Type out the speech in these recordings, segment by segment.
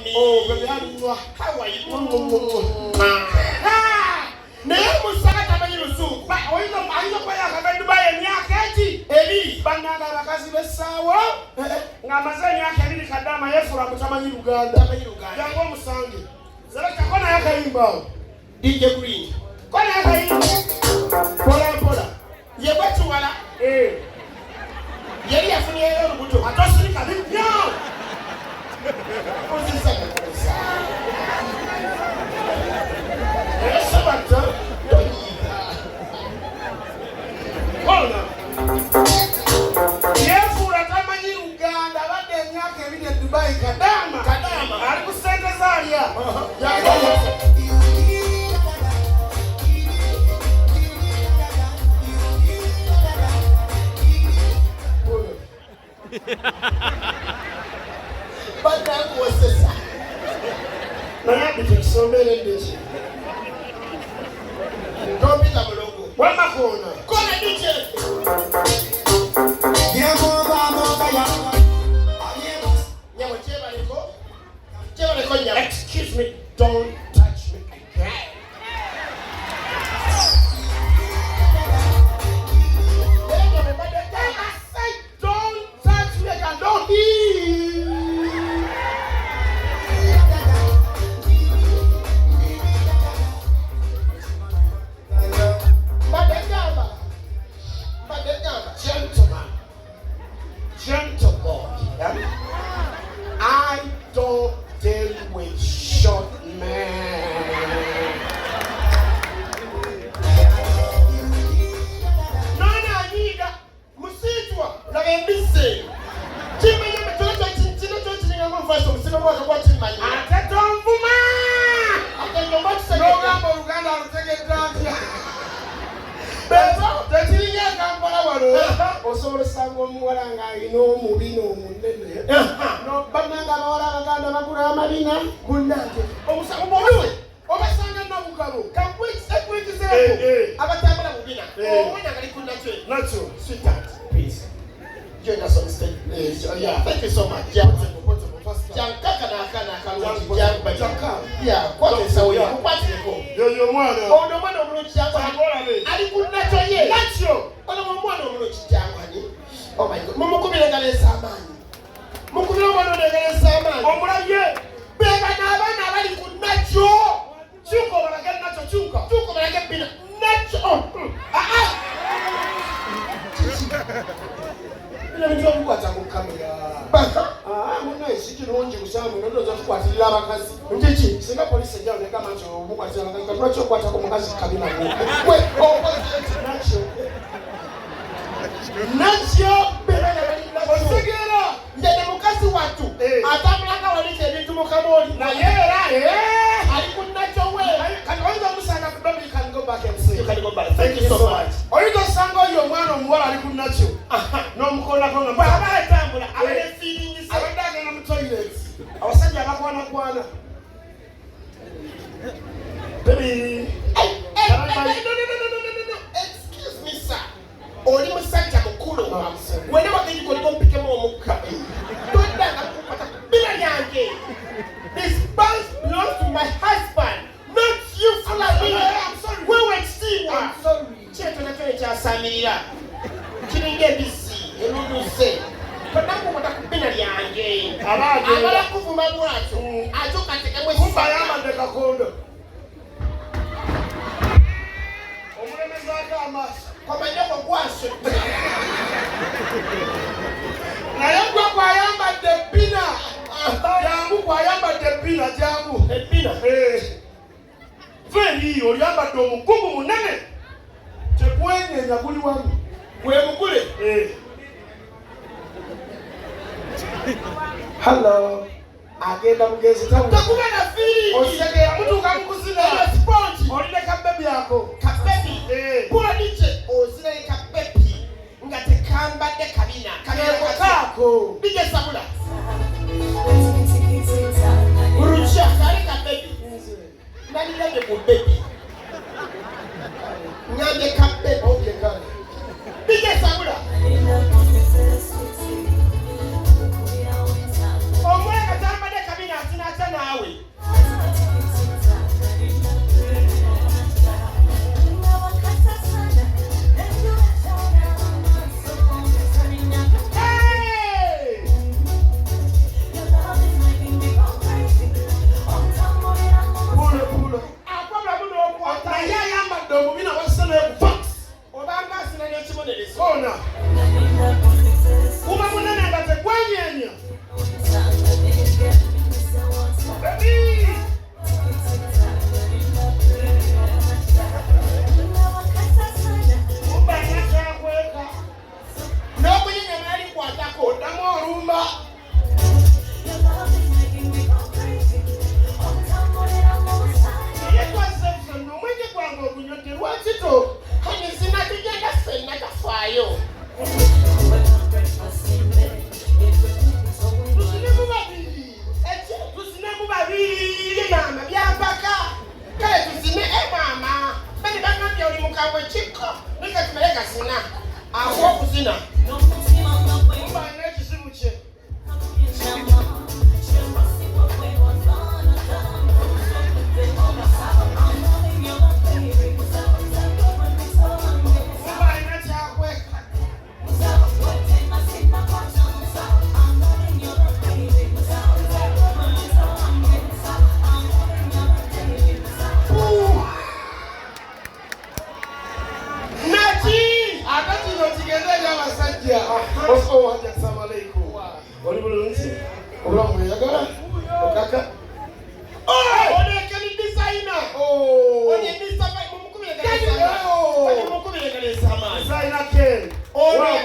Oh, baby, how are you? Never sat up in your soup. But I know why I have to buy a yakati. Eddie, Banana, Bakasi, Sawa, Namazania, Kabina, Kadama, Yafura, Tamani, Uganda, Yango Sangi. Zelakona Yakaimbo, DJ Green. Pola. Yabatuala, eh. Yeri Afania, I don't think I didn't know. What's the second? Kadama. Alikusenda Zaria. But that was the sign. Now you so many days. Don't be the logo. What my corner? Corner DJ. Excuse me, don't touch me again. I said, don't touch me again. Don't heal. Gentleman. I don't deal with short men. No, need that. Musitwa, la mbisi. Chimbe yeme toka chini ngamo faso, sima mwaka kwa chini manya. Atato mvuma. Atato mbati no ngamo Uganda uteke drafia. Beto, tetiri ya kampala wano. Osoro sango muwala nga ino mubino munene. No bananga bawala baganda bakula amalina munange. Omusamuwe. Obasanga nabukalo. Kakwekizeko. Abatambala mubina. Omwana kali kunacho. Nacho. Sweetheart, please. Join us on stage. Yeah, thank you so much. Jankaka na kana kalwa janka. Yeah, kwate sawa. Kwateko. Yo mwana. Ondo mwana omuluchi yangu. Alikunacho ye. Nacho. Ono mwana omuluchi yangu ani. Oh my God. Mumukubira galesa amani. Mukubira mwana galesa amani. Omulaye. Bega nabana bali kunacho. Chiko balagenda nacho chuka. Chuko balagenda bina. Nacho. Ina ndio kukwata mu kamera. Baka. Muna isiki nonje kusamu ndo zakukwatira abakazi. Ndiki singa police ejja ne kama ncho mukwatira abakazi. Kwacho kwata ko mukazi Kabina ngo. We nacho. Nacho bera na osegera. Ndene mukazi watu. Atamulanga walike bintu mukamoli. Na yera alikunacho we. Kanwanza musanga kudomi can go back and say. You can go back. Thank you so much. Oyido sango yo mwana omuwala alikunacho. No mukona konga. Baba etambula. Abale feeding is. Abadaga na mu toilet. Awasajja abakwana. Baby. No. Excuse me, sir. Oli musajja mukulu. Wena bagenda ko mpike mu omukka. Todanga kupata bila yange. This bounce belongs to my husband, not you, Flavia. I'm sorry. We were still. I'm sorry. Check on the page. Samirira. Kiringe bisi. Eludu se. Panaku watakupina yange. Abala kuvuma mwacho. Ajoka tekemwe kumba yama ndeka kondo. Omulemeza kama kwa manyako kwashe. Na yangu kwa yamba depina. Yangu kwa yamba depina jangu. Depina. Feli oyamba do mukubu munene. Chekwenye nyakuli wangu. Kwe mukule. Hello. Agenda mugezi tamu. Takuba na fili. Osegera mtu kamukuzina ya sponge. Olile kabebi yako. Kabebi. Pula niche. Osile kabebi. Ngate kamba de Kabina. Kabina kako. Bige sabula. Urucha kare kabebi. Nani lebe kubebi. Nyande kabebi. Okay kare. Bige sabula. Omwe katamba de Kabina sina tena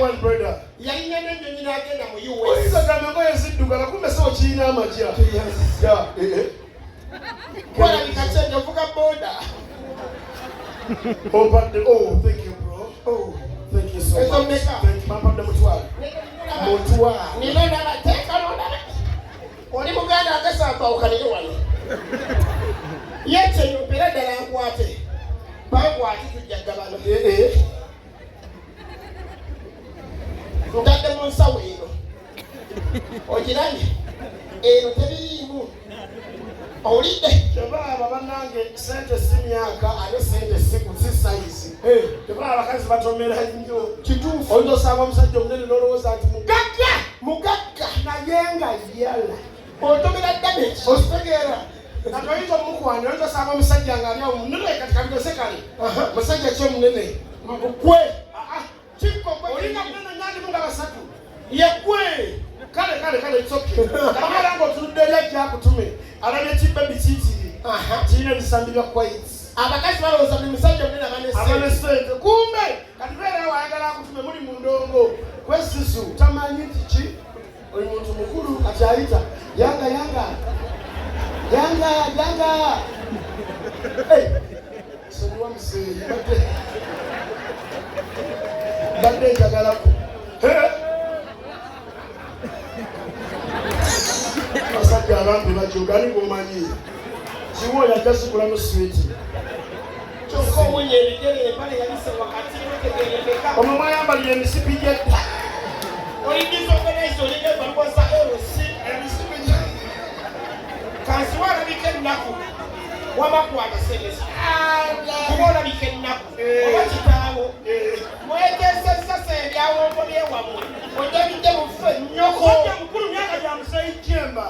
one brother. Yalina n'ennyonyi agenda mu US. Oyinza gamba eziddugala kumbe so kirina amagya. Kwalabika kyenge ovuga boda. Oh, thank you, bro. Oh, thank you so much. Thank you, Mama. Mutwa. Nina n'abateeka n'olaba. Oli muganda agasamba okalire wano. Yekyo nyopera ddala nkwate. Bankwate tujja gabano. Ntadde mu nsawo eno. Ogirabye? Eno tebiriimu. Owulidde? Tebaaba bannange sente si myaka ate sente si sayizi. Tebaaba abakazi batomera nnyo. Kituufu. Oyinza osanga omusajja omunene n'olowooza nti mugagga naye nga yala. Otomera damage. Ositegeera. Kati oyinza omukwana oyinza osanga omusajja ng'ali awo munene kati kabigose kale. Musajja ki omunene? Gwe. Chiko olinga munene nyandi munga basatu. Yegwe. Kale itsoke. Kamala ngo tuludde yajja akutume. Alabye kibbe bikiitiri. Kirina ebisambi bya quiets. Abakazi balowooza buli musajja omunene abane sente. Kumbe kati beera wayagala akutume muli mu ndongo. Kwesisu tamanyi nti ki? Oli muntu mukulu kati ayita yanga. Sonyiwa museeyi badde njagalako. Basajja abambi bajogali ng'omanyi kiwo yajja zigulamu switi. Kyokka owunya ebigere empale yabise wakati n'otegeerekeka. Omwo mwayambalira emisipi gy'edda. Oli disorganized olinga ebbaluwa za LC. Emisipi gye Kansi walabika ennaku. Wabakwata sengesi. Kuba olabika ennaku. Oba kitaawo. Mweteesezza seebyawombo by'ewammwe. Ojjabidde mu ffe nnyoko. Musajja mukulu myaka gya museeyi Jemba.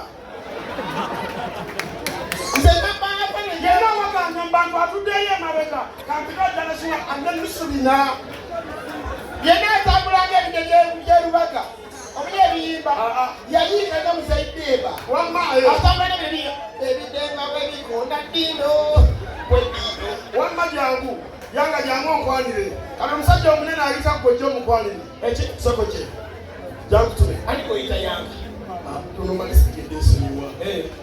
Nze nabbanga fene Yenna wagamba mbantu atuddeyo emabega. Kampika ddala ande lusubina. yenna atambulanga ebide by'erubaga. Omuye ebiyimba. Yayingaga muzaiddeeba. Wamma atambula n'ebidenga bwebikonda ddino. Wamma jangu. Yanga jangu onkwanire. Kati omusajja omunene ayita ggojja omukwanire. Soko kye. Jangu tule. Ani goyita yanga. Tuno malisigedde ensonyiwa.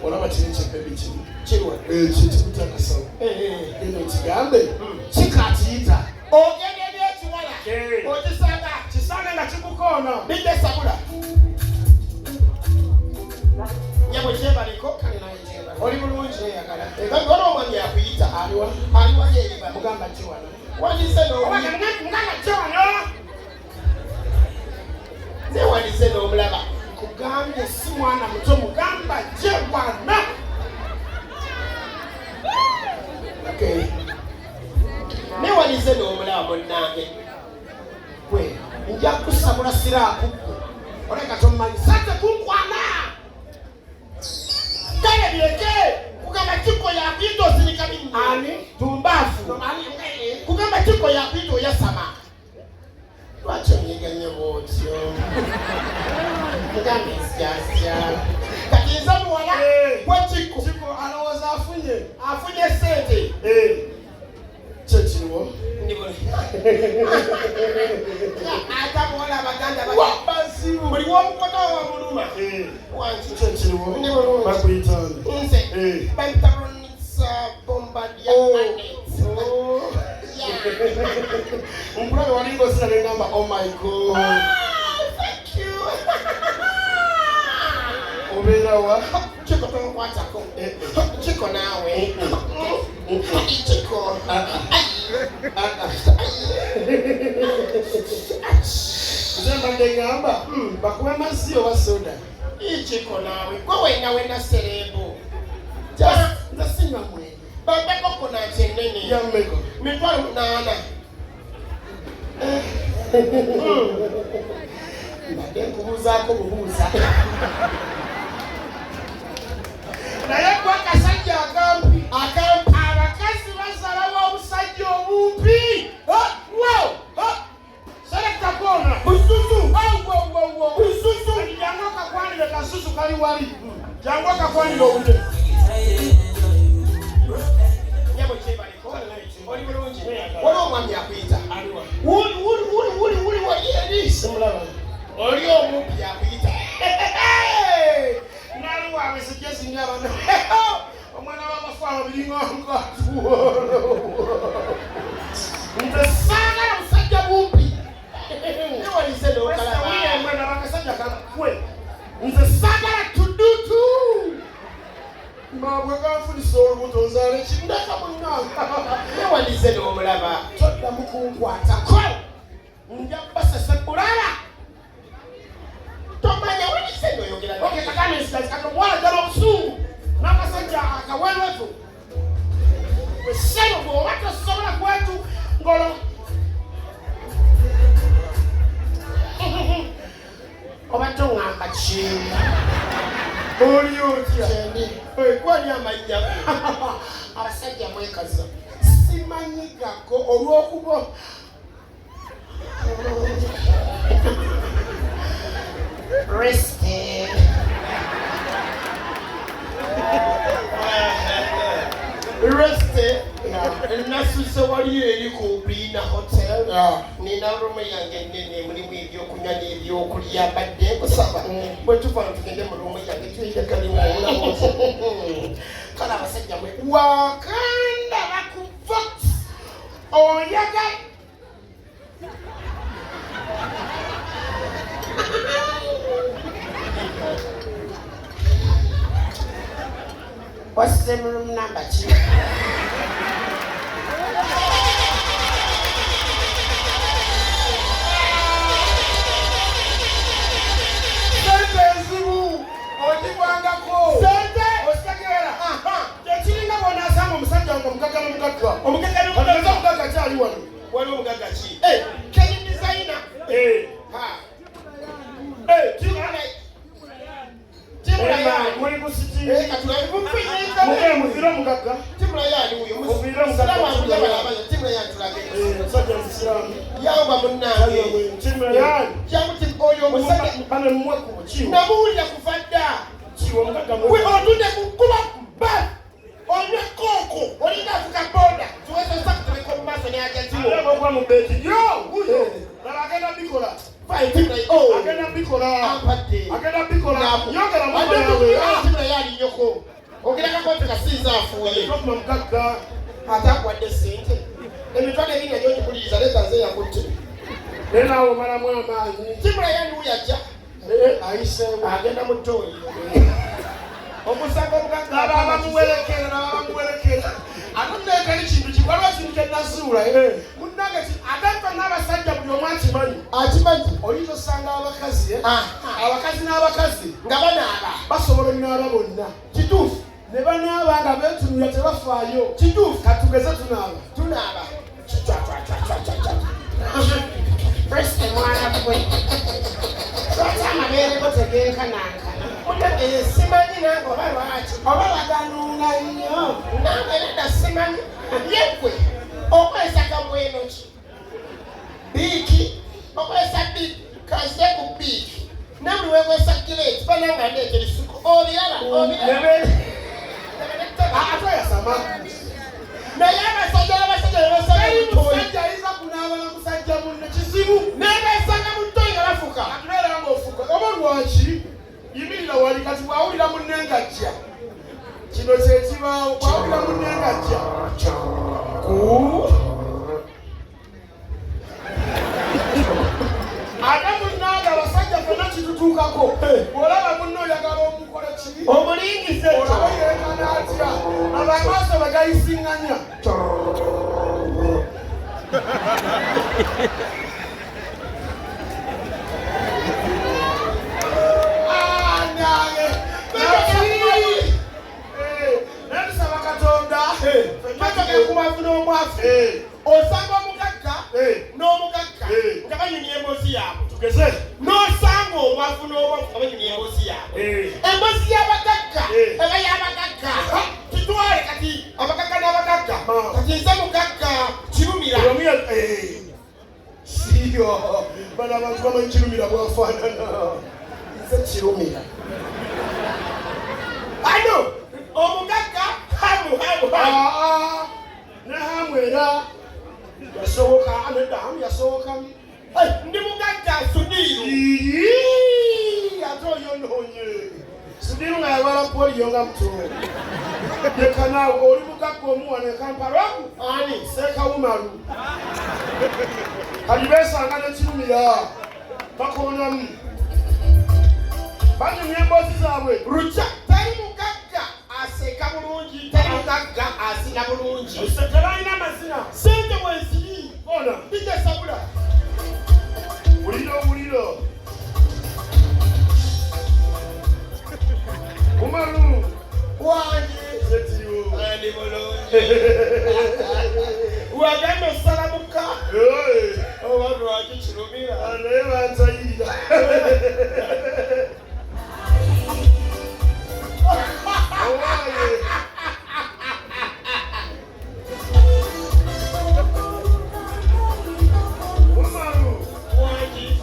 Olaba kiri kyebbebi kiri. Kirwa. Kitukuta akasawo. Eno kigambe. Kikatiyita. Ogenda ebyekiwala. Okisanga. Kisange nga kikukoona. Bijja sabula. Nyabo kyebaliko kale naye kyebali. Oli bulungi neeyagala. Egambi waliwo omwami akuyita. Aliwa yeeriba. mugamba ki wano? Wandiise n'omulaba. Mugamba ki wano? Newandiise n'omulaba. Kugambye si mwana muto mugamba gye wano. Newandiise n'omulaba munnange. Gwe nja kusabula siraaku. Oleka tomumanyi sate kunkwana. Kale bireke. Kugamba Chiko yakuyita osirika bingi. Ani? Tumbaafu. Kugamba Chiko yakuyita oyasama. Lwaki onyeganye bw'otyo? Mugambe nsijasya. Kati nze muwala gwe Chiko. Chiko alowooza afunye. Afunye ssente. Kye kiriwo. Ate muwala abaganda Wabasibu. buli w'omukono wamuluma. Wanki Kye kiriwo. Ndi bulungi. Bakuyitaani. Nze Bantaronitsa Bombardier Manet. Omukulage walinga osira n'engamba oh my God. Thank you. Obeera wa? Chiko tonkwatako. Chiko naawe. Chiko. Nze mbadde ngamba bakuba amazzi oba soda. Chiko naawe. Gwe wenna serebu. Nze sinywa mwenge. Bampeko konanti ennene. Ya mmeko. 8,000. Mbadde nkubuuzaako bubuuza. Naye gwe akasajja akampi. Abakazi basalawo omusajja omumpi. Selekta koona. Bususu. Bususu. Jangu akakwanire kasusu kali wali. Jangu akakwanire obudde. Nyabo kyebaliko. Oli bulungi. Waliwo omwami akuyita. Wuli eri. bingongo. Nze saagala musajja bumpi. Ne walize n'okalaba. Wiye mwana bakasajja kakwe. Nze saagala tudutu. Mabwe kanfunisa olubuto nzaala ekindaka munnanga. Ne walize n'omulaba. Toddamu kunkwatako. Nja kubasasa bulala. Tomanya walize n'oyogera. Okay, kakane sikazi katomwala ddala obusungu. N'akasajja akawewevu. Wesebo bw'oba tosobola kwetu ngolo. Oba toŋŋamba ki? Oli otya? Gwani amannya abasajja mwekaza. Simanyigako olw'okuba Reste. Reste. Nasuse wali eri ku Kabina hotel. Nina rumu yange nnene mulimu ebyokunywa n'ebyokulya badde nkusaba. Bwe tuva tugende mu rumu yange tuyite kalimu olamuze. Kale abasajja mwe wakanda bakuva oyagala. What's the room number? Waliwo omugaga ki? Can you designer? Nabuulira kuva dda. Otudde ku kkuba onywe kooko olina afuka boda tuweza osakutuleka mu maaso n'ajatiwo agenda bikola alinyoko ogerako kote kasinza afuuye mugagga ate akwadde sente emitwalo ebinga gyogipuliriza leeta nze yakutte naye naawe omalamu amaanyi timula yaliwo yajja ayiseewo agenda mu ttooli okusanga omugagga abamuwerekera atunneeteri kintu kiwaliwo kintu kyennazuula munnange agatwa n'abasajja buli omu akimanyi oyinza osanga abakazi n'abakazi nga banaaba basobola onnaaba bonna kituufu ne banaaba nga beetunula tebafaayo kituufu katugeze tunaaba mwana gwe lwaki amabeere go tegenkananka simanyi nange oba lwaki oba baganuuna nnyo nange nedda simanyi yegwe okwesa kabwenoki biiki okwesa biiki kaze ku biiki nabuli wekwesa gireti bananga ndeeta ebisuko obiraba ate yasama naye abasajja musajja ayinza kunaaba na musajja munne kizibu nebesanga mu ttoyi nga bafuka atubeera nga ofuka oba lwaki yimirira wali kati bwawulira munne ngajja kino kyekibaawo bwawulira munne ngajja ate munnanga abasajja fena kitutuukako olaba munne oyagala omukole kibi omulingize olaba yeekana atya amaaso bagayisiŋŋanya natusaba Katonda kubavu n'omwafu osanga omugagga n'omugagga nga banyumya emboozi yaabwe tugeze n'osanga omwavu n'omwafu nga banyumya emboozi yaabwe emboozi y'abagagga eba y'abagagga tutwale kati abagagga n'abagagga kati nze mugagga kirumira siyo bano abantu bamanyi kirumira bwafaanana nze kirumira ano omugagga hamu ne hamu era yasoboka nedda hamu yasobokamu ndi mugagga sudiiru ate oyonoonye sudiiru nga yabala poliyo nga muto Yekana oli mukakko omuwala Kampala ani seka umaru kalibesa ngane kirumira bakonamu bani myembozi zaabwe rucha tali mukakka aseka bulungi tali mukakka asina bulungi usekalina mazina sente mwezi ona bije sabula buliro umaru wangi setiriwo ani bulungi wagamba salamuka obantu wakikirumira naye bansayirira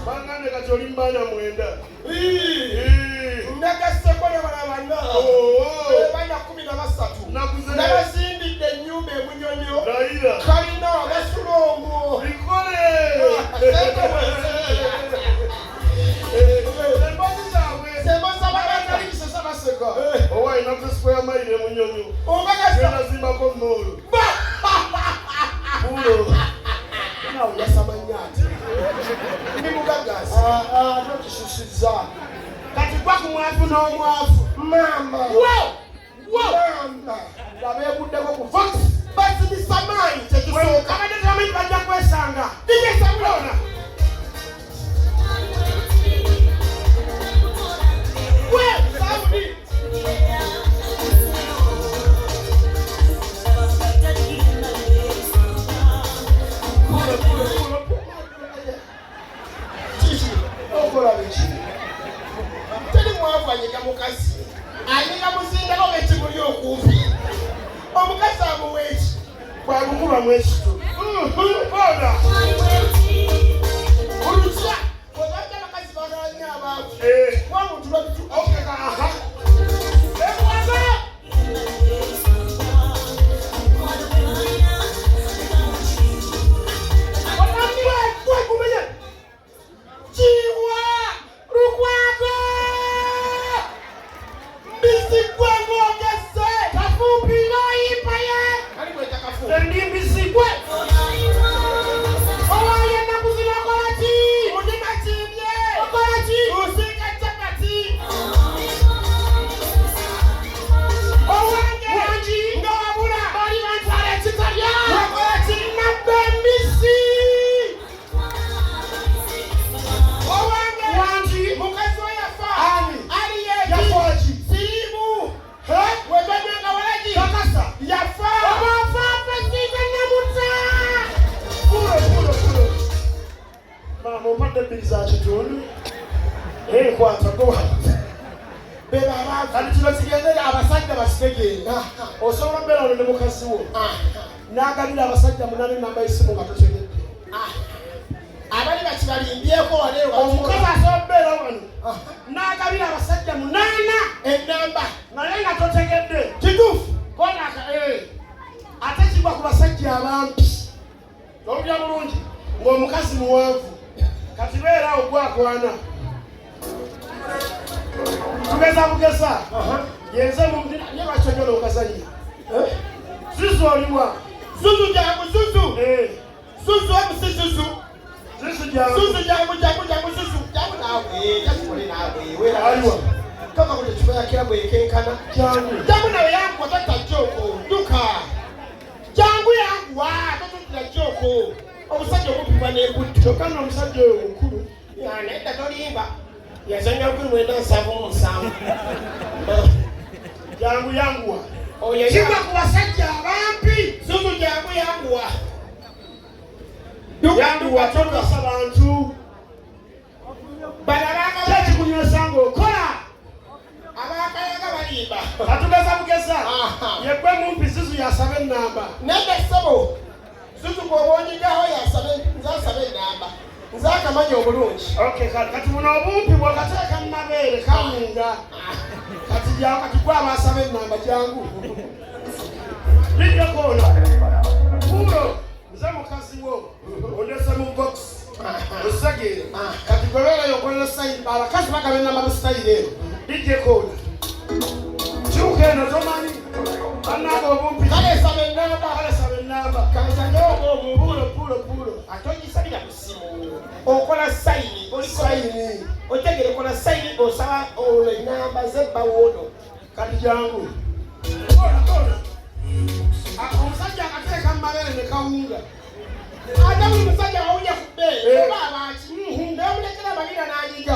bangane kati oli mbana mwenda ndagasekole balabana bana 13 nabazindidde ennyumba emunyonyo kalina abasulongo likole owa inakusiko ya maile munyonyo obazimbako mmolo nawe yasamanyati nimugagazi nokisusiza kati kwa kumwafu n'omwafu mama mama babeeguddeko ku vox bazibisa maanyi tekisooka abadetamayi bajja kwesanga digesabulona saudi teri mwavu anyiga mukazi anyiga muzindako ng'ekimuli okumpi omukazi amuweeki bwalukuba mwekito ona olutya obadde abakazi bagala nnyo abantu wamuntu babitu okekaha ekwaga Chiwa Rukwago Bisikwe ngogese Kafupi no ipaye Kaliwe takafu Ndi bisikwe Owaye na kuzina kolati Udi machimye Kolati Usika chapati Owange Wanji Ndawabula Bari wansare chitaria Kolati Nabemisi mukazi yafa ali yafaji simu webanyanga walaji kakasa yafa wafafa sika namuta pulo mama upadde bbiri za kitundu kwata gowa beba abantu kati kino kigendere abasajja basitegenda osobola mbeera ono ne mukazi wo n'agabira abasajja 8 namba y'essimu nga totegedde abali bakibalimbyeko waleero omukazi asobola mbeera wano n'agabira abasajja 8 enamba naye nga totegedde kituufu konaka ate kigwa ku basajja abampi olubya bulungi ng'omukazi muwanvu kati beera awo gwakwana tugeza bugesa yenze ye lwakyonyona okazannya zuzu oliwa zuzu jangu zuzu zuzu emusi zuzu zuzu jangu zuzu jangu zuzu jangu nawe yakikole nawe aliwa kama kule chukua kila bwekenkana jangu nawe yangu watata joko duka jangu yangu toto joko omusajja okupima n'ebudde kyokka n'omusajja oyo mukulu nedda tolimba yazanya okwimwenda 7 jangu yanguwa kigwa ku basajja abampi zuzu jangu yanguwa yanguwa tokasa bantu kyekikunywesa ng'okola abakayaga balimba atugeza bugeza yegwe mumpi zuzu yasaba ennamba nedda ssebo zuzu bw'obonyigaho nzasaba ennamba nze akamanya obulungi kati buno obumpi bw'okateeka mu mabeere kamunga kati gwe abaasaba ennamba jangu lijjakoona pulo nze mukazi wo ondese mu box osagire kati gwe beerayo okolera sayiri abakazi bagaba ennamba mu sitayiri eno lijjakoona kiwuka eno tomanyi Anaba obumpi. Kale sabe namba. Kanza nyogo Pulo. Atonyi sabira musimu. Okola sayini. Otegere kola sayini osaba ole namba zebba wono. Kati jangu. Kona. Omusajja akateeka mabere ne kawunga. Ate buli musajja wawunya ku bbeeyi oba abaaki ndemulekera abalira n'anyiga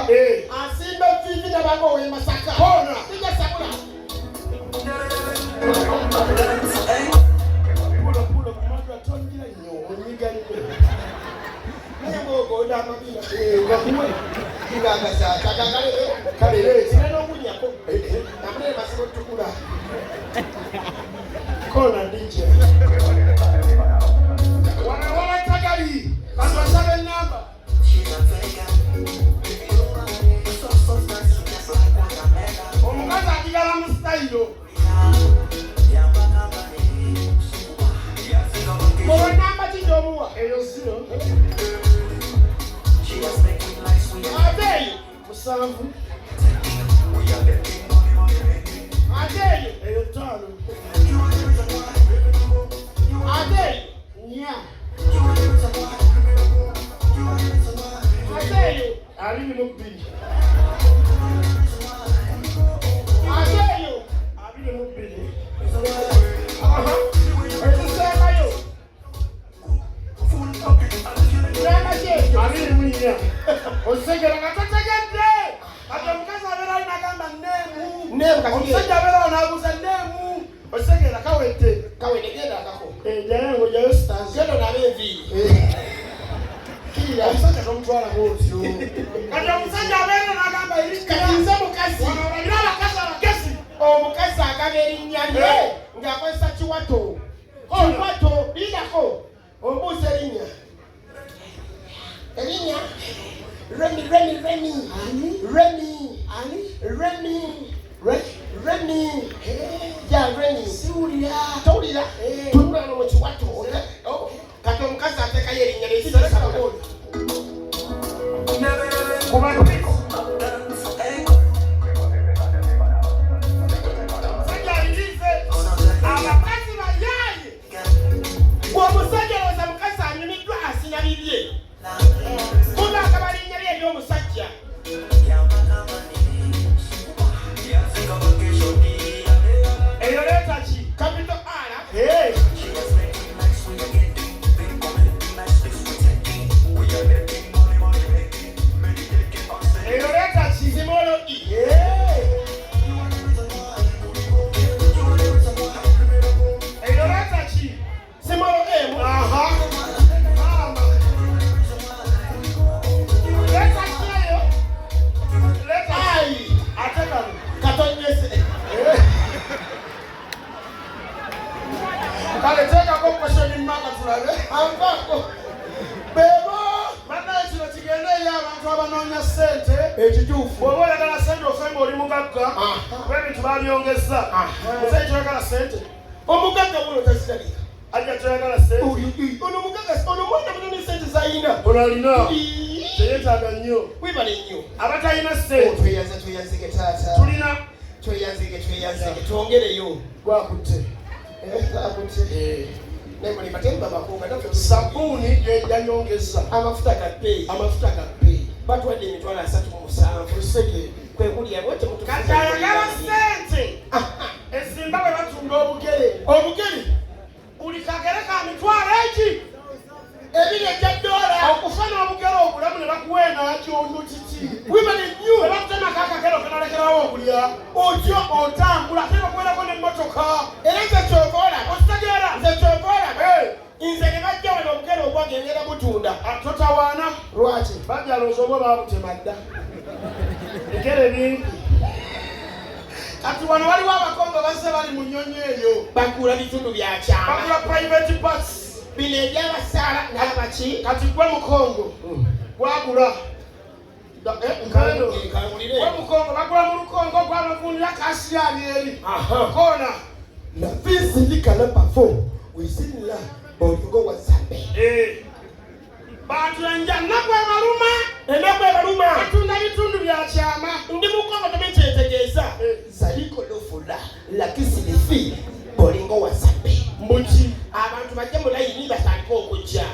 asimba eviivi nabango ow'emasaka tija sabula pulo kumatu atongira nnyo onyiga nnyo naye ng'ogonda amabina gakuwe kale sina n'ogunyako namunene masiro tukula kona dije wala tagali kasasaba namba omukazi akigala mu style Moro namba kinyomuwa eyo zero ateeyo musanvu ateeyo eyo tano ateeyo nya ateeyo alimi mu bbiri ateeyo abiri mu bbiri ekisembayo namba kyeyo abiri mu nnya osegera nga totegedde kati omukazi abeera ali nagamba neemu omusajja abeera awo n'abuuza neemu osegera kawedde kawedegenda akako jayango jayo sitanzi gendo nabe enviiri omusajja tomutwala bwotyo kati omusajja abeera n'agamba katinze mukazi olabira abakazi abagezi omukazi agaba erinnya lye ng'akozesa kiwato liirako obuuza erinnya Remy ya Remy siwulira towulira tunula no mu kiwato kati omukazi ateekayo erinnya lyesisabula kubatiko abakazi bayaaye bw'omusajja olowooza mukazi anyumiddwa asina bibye munaagaba linnya lye ery'omusajja eyo leeta ki kapito ara eyo leeta ki simolo i eyo leeta ki simolo emu aha mama leeta ki eyo leeta ai ate kano katonyese kale teekako kweshoni maka tulabe anvako bebo banaye kino kigenda eri abantu abanoonya ssente ekituufu bw'oba oyagala ssente ofemba oli mugagga bwebintu babyongeza muzeyi kyoyagala ssente omugagga muno tazirabika ajja kyoyagala ssente ono mugagga ono mwana munene sente zayina ono alina teyeetaaga nnyo wibale nnyo abatalina ssente tweyazike taata tulina tweyazike twongereyo gwakutte sabbuuni yanyongeza amafuta gappeeyi batwadde emitwalo 37 sege kwe kulya bwe kati ayagala ssente esimba bwe batunda obugere buli kagere ka mitwalo eki ebiri ejja $1 okufuna obugere obulamu ne bakuweena kyondo kiki wibale nnyo bwe bakutemako akagero kenalekerawo okulya otyo otambula ate bakuwerako n'emmotoka era nze kyokola okitegeera nze kyokola nze ne bajja wano obugere obwagendera butunda totawaana lwaki bajjalooza oba baabutema dda bigere bingi kati wano waliwo abakongo bazze bali mu nnyonyi eyo bagula bitundu bya kyama bagula private parts bino ebyabasaala n'abaki kati gwe mukongo gwagula nkando gwe mukongo bagula mu lukongo gwabavunira kasiyani eri koona la fils likala pafo wisinla bolingo wasambe bantu ennaku ebaluma batunda bitundu bya kyama ndi mukongo temekyetegeeza zaliko lofula lakisi lifi bolingo wasabe. Mbuchi. Abantu bajja mu line batandika okujja.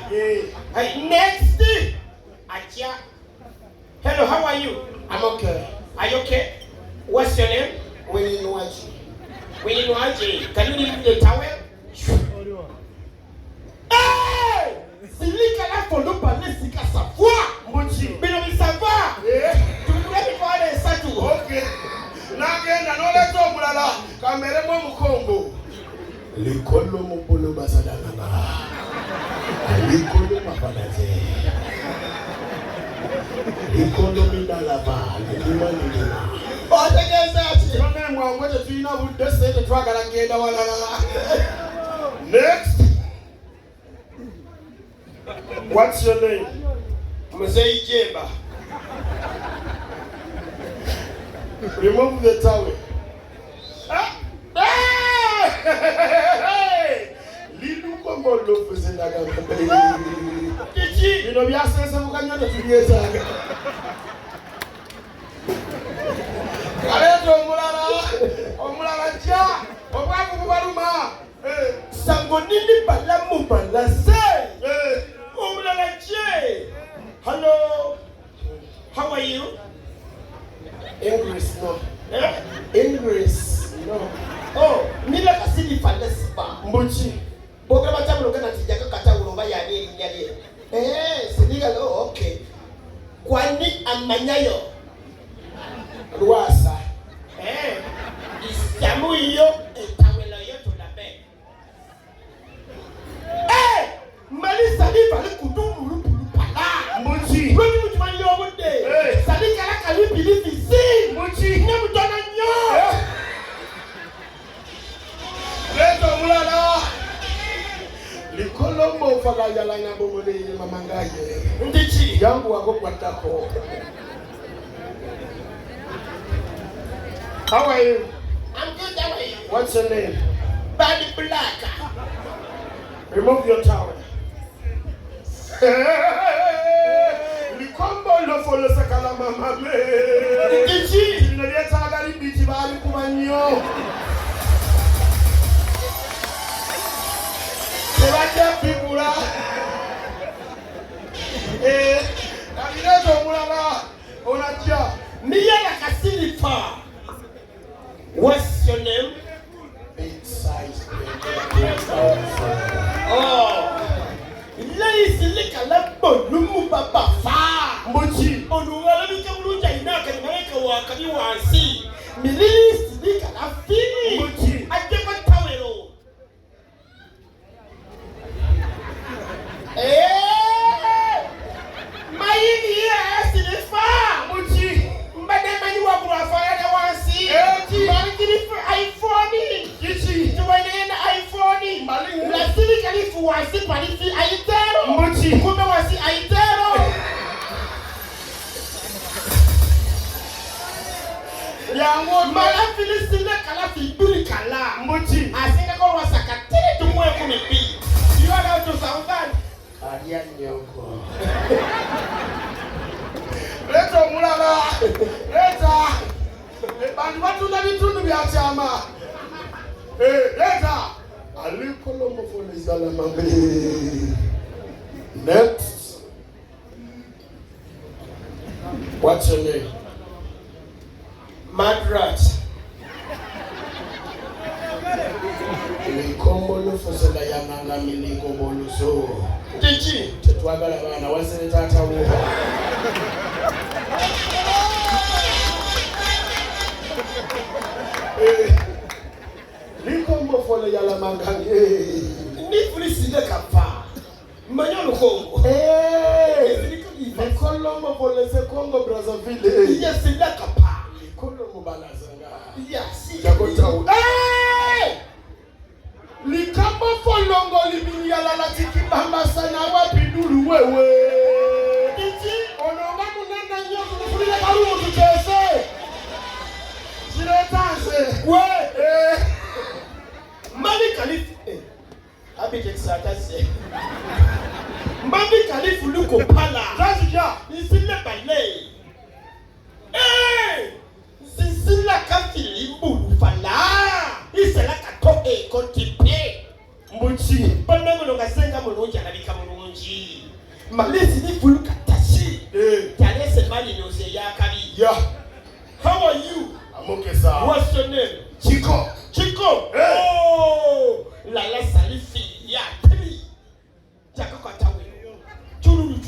Next. Acha. Hello, how are you? I'm okay. Are you okay? What's your name? Waliwo. Can you leave the towel? Hey! Silika la folo parler sika savoir. Mbuchi. Bino mi savoir. Tu voulais me parler ça tout. Okay. Nagenda noleto omulala kamere mu mukongo. Likolo mupolo basadanga. Likolo mapanaze. Likolo mindalaba. Likolo mindalaba. Otegeza ati. None mwangoje tuina budde sente twagala ngenda walala. Next. What's your name? Mzee Jemba. Remove the towel. Lidu komolo fuzendaga. Kichi. Bino byasese mukanyono tubyetaaga. Kaleto omulala ja obwavu bubaluma. Sango nini balamu balase. Omulala je. Hello. How are you? English no. English no. Oh, nila kasidi falesiba. Mbuchi. Boga batamu ngana tijaka kata uloba ya nini nyali. Sidiga lo okay. Kwani amanyayo. Ruasa. Isamu iyo etawelo yo to la be. Mali sali bali kudumu pala. Mbuchi. Kwani mutuma yo bunde. Sali kala kali bilifi si. Mbuchi. Nyamu tona nyo. Leto mulala. Likolombo fagayala na bomole mamangaye. Ndichi. Yangu wako kwatako. How are you? I'm good, how are you? What's your name? Body Black. Remove your towel. Likombo lo folo sakala mama me. Ndichi. Nileta gari biti bali kubanyo. Sebate pibula. Kabina mulala onatia. Miya la kasilifa. What's your name? Big size. Oh. Laisi likala bolumu baba fa. Mbuchi. Onuwala bika muluja inaka nimareka wakani wansi. Milisi likala fini. Mbuchi. Ajema tawelo. Mayini ya silifa. Mbuchi. Mbadema ni wakula faya na wansi. Mbadikilifu iPhone. Kichi. Tuwenye na iPhone. Mbali. Lasili kalifu wansi palifi aitero. Mbuchi. Kumbe wansi aitero. Yango Mala filisile kala fibiri kala. Mbuchi. Asenge kwa wasakatiri tumwe kumipi. You are out to Southern. Aria nyoko. Leto mulala. Leta. Bandu batunda bitundu bya chama. Leta. Alikolo mofole zala mambe. Next. What's your name? Madrat. Likombo lufusela yamanga milikombo luso. Diji. Tetwagala bana wasene tata wo. Likombo fole yala mangange. Ni filisile kapa. Manyo Congo. Likolombo fole se Congo Brazzaville. Yes, in that kapa. Likolombo balazanga. Yes. Jakotau. Likambo folongo limini yala latiki bamba sana wapindulu wewe. Diji. Ononga munenda nyoku nufulile kalumu tutese. Jiretanse. We. Mami Kalifu. Abidjan Satase. Mami Kalifu luko pala. Razija. Isile balei. Sisila kafili mbulu fala. Isela katop. ekotipe mbuchi bonna muno ngasenga mulungi alabika mulungi malezi ni fuluka tashi talese mali nose yakabi ya how are you amokesa what's your name Chiko oh lala salifi ya three jakakata we chulu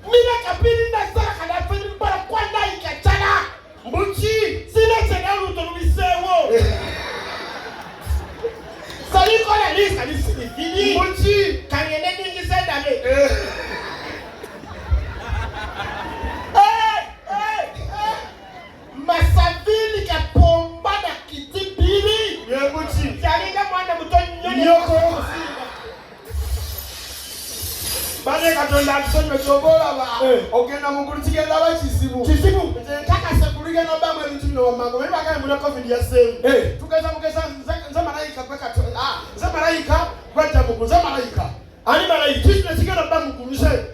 mina kapini na sara kana feni para kwanda ikachana mbuchi sina tena rutorubisewo sali kola lisa lisini mbuchi kanyene ningi sedale masavili kapomba na kitibili ye mbuchi jalinga mwana mutonyo nyoko bane katonda atusonye chobola ba ogenda mugulu kigenda bakisibu kaka sekulige no bamwe ebintu bino wamango bali bagaye muri covid ya semu tukeza mugeza nza malaika kweka nza malaika kwata mugulu nza malaika ani malaika kizwe kigenda bamugulu nze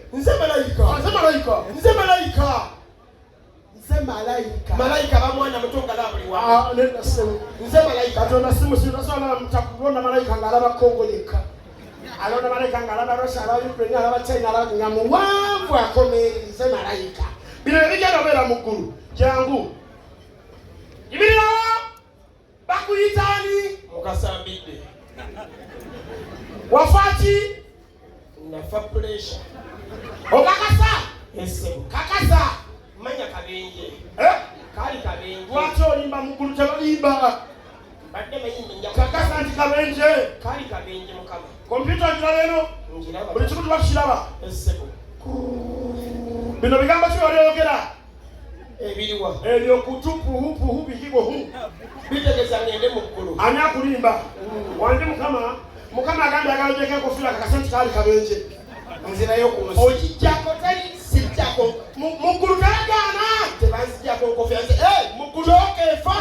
malaika malaika bamwana mutonga labuli wa nenda semu nze malaika katonda simu sino sala mtakubona malaika ngalaba kongoleka alona malaika ngalaba rosa alaba Ukraine alaba China alaba nyamuwanvu akomerize malaika bino bijana bera mukuru jangu ibirawo bakuyitani mukasambide wafati nafa pressure okakasa esebo kakasa manya kabenje kali kabenje wacho limba mukuru chalimba badde mayindi nja kakasa anti kabenje kali kabenje mukama computer njiraleno buli kimu tubakiraba esebo bino bigamba kibaleyogera ebiriwa ebyo kutupu bikigo bitegeza ngende mukkulu ani akulimba wanje mukama agambye agalojeko ekofira kakasenti kali kabenje nzira y'okunsi okijjako tali sijjako muggulu galagaana tebanzijjako nkofira nze muggulu okeefa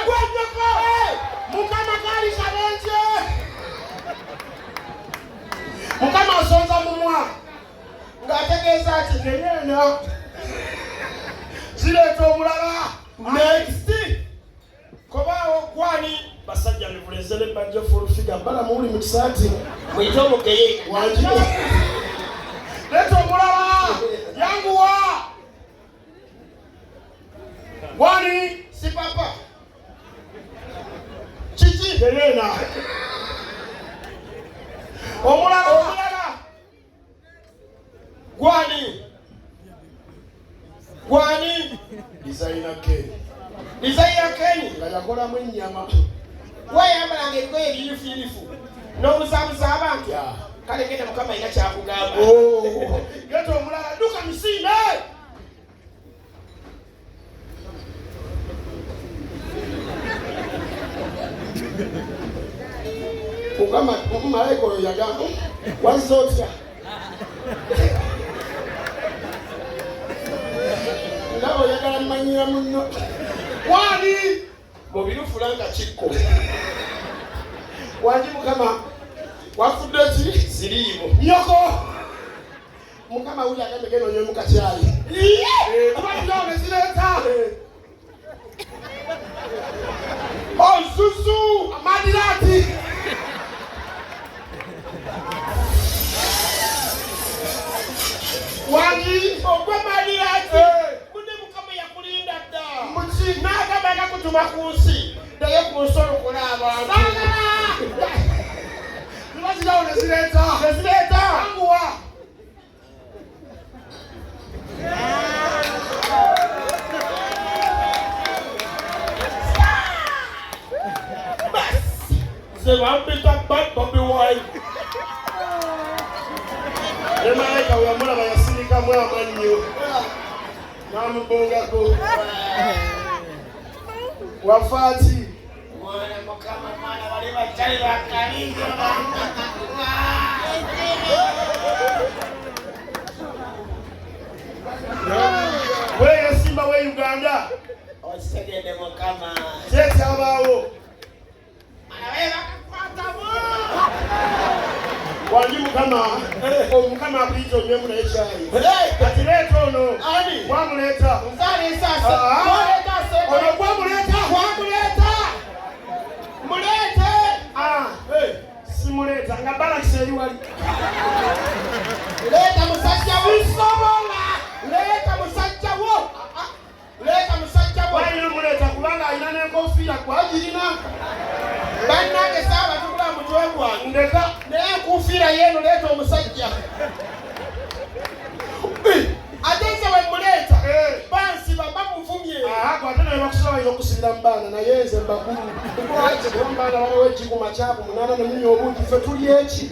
gwanyoko mukama kali kabenje mukama asonza mumwa ng'ategeeza ati ngeyeena zireeta omulala next kobaawo gwani basajja mivulezere bajja fulufiga bala muwuli mu kisaati mwite omugeye wangi leeta omulala yanguwa gwani si papa kiki ngeyeena omulala gwani designer Ken designer Ken nga yakolamu ennyama weyambalanga ebigoye ebiyufuyufu n'omusaamusa abantu kale genda mukama ina kyakugamba leeta omulala dduka misinde mukama malayika oyo yagamba wazza otya ndaba oyagala mmanyira munno wani mubirufulanga Chiko wangi mukama wafudde ki siriimu nyoko mukama wuli agambe genda onywe mukacyayi abatugaone zireeta ozuzu Madrat wangi ogwe Madrat mune mukama yakulinda dda muki n'agamba yakakutuma ku nsi naye ku nsolo kola abantu zibazigaone zireeta anguwa ze bampita Bobi Wine ne malayika weyamulaba yasirikamu amannyo n'amubongako wafaati mwana mukama mwana bali bakyali bakalinga weyesimba we Uganda osegede mukama kyekyabaawo wangi omukama akuyita onywemu naye kyayi kati leeta ono wamuleeta ono gwamuleeta kufira kwa jirina. Bannange saaba tukula mutwe gwange. Ndeka. Naye kufira yeno leeta omusajja. Atenze we muleta. Bansi baba muvumye. Kwatana bakusaba yokusibira mbana na yenze mbakulu. Kwaje bombana balewe kikuma kyako munana ne munyo obuti fe tuli eki.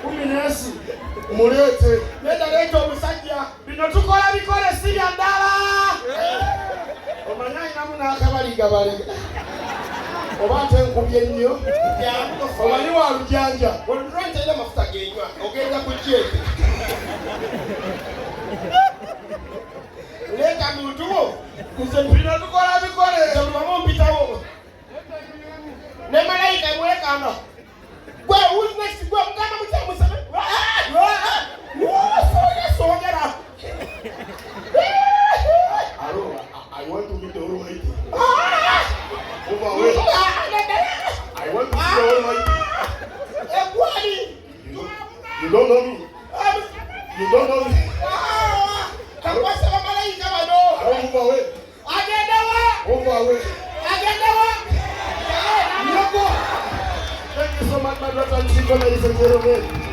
10 mulete. Nenda leeta omusajja. Bino tukola bikole sirya ndala. Omanyi namuna akabaliga baliga. Obate nkubye nnyo. Waliwo alujanja. Olulwanja ina mafuta genywa. Ogenda ku kyeke. Leta muntu wo. Nze bino tukola bikole. Zamulamu mpitawo. Ne malayika mwekano. Gwe who's next? Gwe mugamba mutya musebe. Sogera. I want to meet the Almighty. Overweight. I want to see the Almighty. You don't know me. You don't know me. Kakwasa malayika bano. Overweight. Agendawa. Overweight. Agendawa. Thank you so much, Madrat and Chiko, ladies and gentlemen.